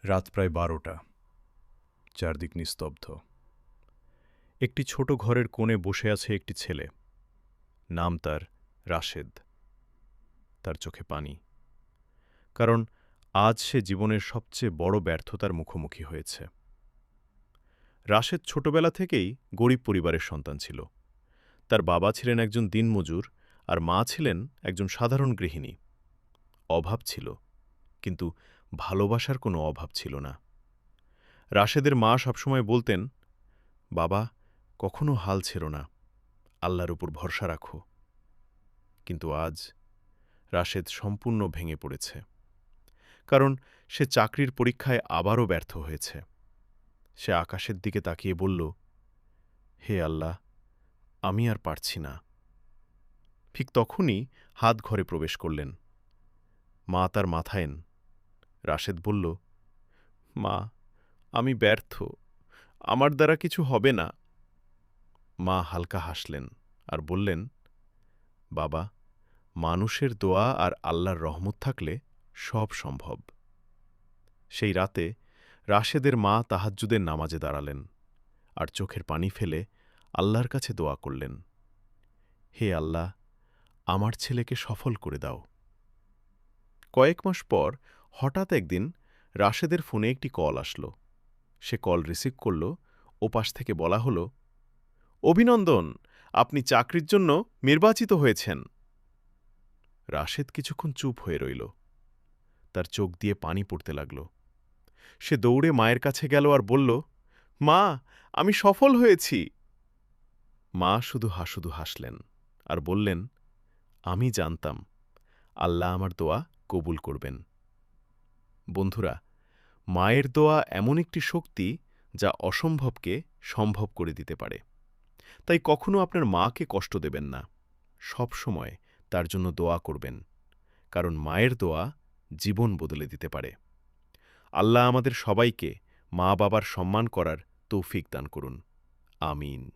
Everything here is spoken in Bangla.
রাত প্রায় ১২টা। চারদিক নিস্তব্ধ। একটি ছোট ঘরের কোণে বসে আছে একটি ছেলে। নাম তার রাশেদ। তার চোখে পানি। কারণ আজ সে জীবনের সবচেয়ে বড় ব্যর্থতার মুখোমুখি হয়েছে। রাশেদ ছোটবেলা থেকেই গরিব পরিবারের সন্তান ছিল। তার বাবা ছিলেন একজন দিনমজুর আর মা ছিলেন একজন সাধারণ গৃহিণী। অভাব ছিল, কিন্তু ভালোবাসার কোনো অভাব ছিল না। রাশেদের মা সবসময় বলতেন, বাবা, কখনো হাল ছেড়ো না, আল্লাহর উপর ভরসা রাখো। কিন্তু আজ রাশেদ সম্পূর্ণ ভেঙে পড়েছে। কারণ সে চাকরির পরীক্ষায় আবারও ব্যর্থ হয়েছে। সে আকাশের দিকে তাকিয়ে বলল, হে আল্লাহ, আমি আর পারছি না। ঠিক তখনই হাত ঘরে প্রবেশ করলেন। মা তার মাথায়েন। রাশেদ বলল, মা, আমি ব্যর্থ, আমার দ্বারা কিছু হবে না। মা হালকা হাসলেন আর বললেন, বাবা, মানুষের দোয়া আর আল্লাহর রহমত থাকলে সব সম্ভব। সেই রাতে রাশেদের মা তাহাজ্জুদের নামাজে দাঁড়ালেন আর চোখের পানি ফেলে আল্লাহর কাছে দোয়া করলেন, হে আল্লাহ, আমার ছেলেকে সফল করে দাও। কয়েক মাস পর হঠাৎ একদিন রাশেদের ফোনে একটি কল আসল। সে কল রিসিভ করল। ওপাশ থেকে বলা হল, অভিনন্দন, আপনি চাকরির জন্য নির্বাচিত হয়েছেন। রাশেদ কিছুক্ষণ চুপ হয়ে রইল। তার চোখ দিয়ে পানি পড়তে লাগল। সে দৌড়ে মায়ের কাছে গেল আর বলল, মা, আমি সফল হয়েছি। মা শুধু হাসলেন আর বললেন, আমি জানতাম আল্লাহ আমার দোয়া কবুল করবেন। বন্ধুরা, মায়ের দোয়া এমন একটি শক্তি যা অসম্ভবকে সম্ভব করে দিতে পারে। তাই কখনো আপনার মাকে কষ্ট দেবেন না। সব সময় তার জন্য দোয়া করবেন, কারণ মায়ের দোয়া জীবন বদলে দিতে পারে। আল্লাহ আমাদের সবাইকে মা বাবার সম্মান করার তৌফিক দান করুন। আমিন।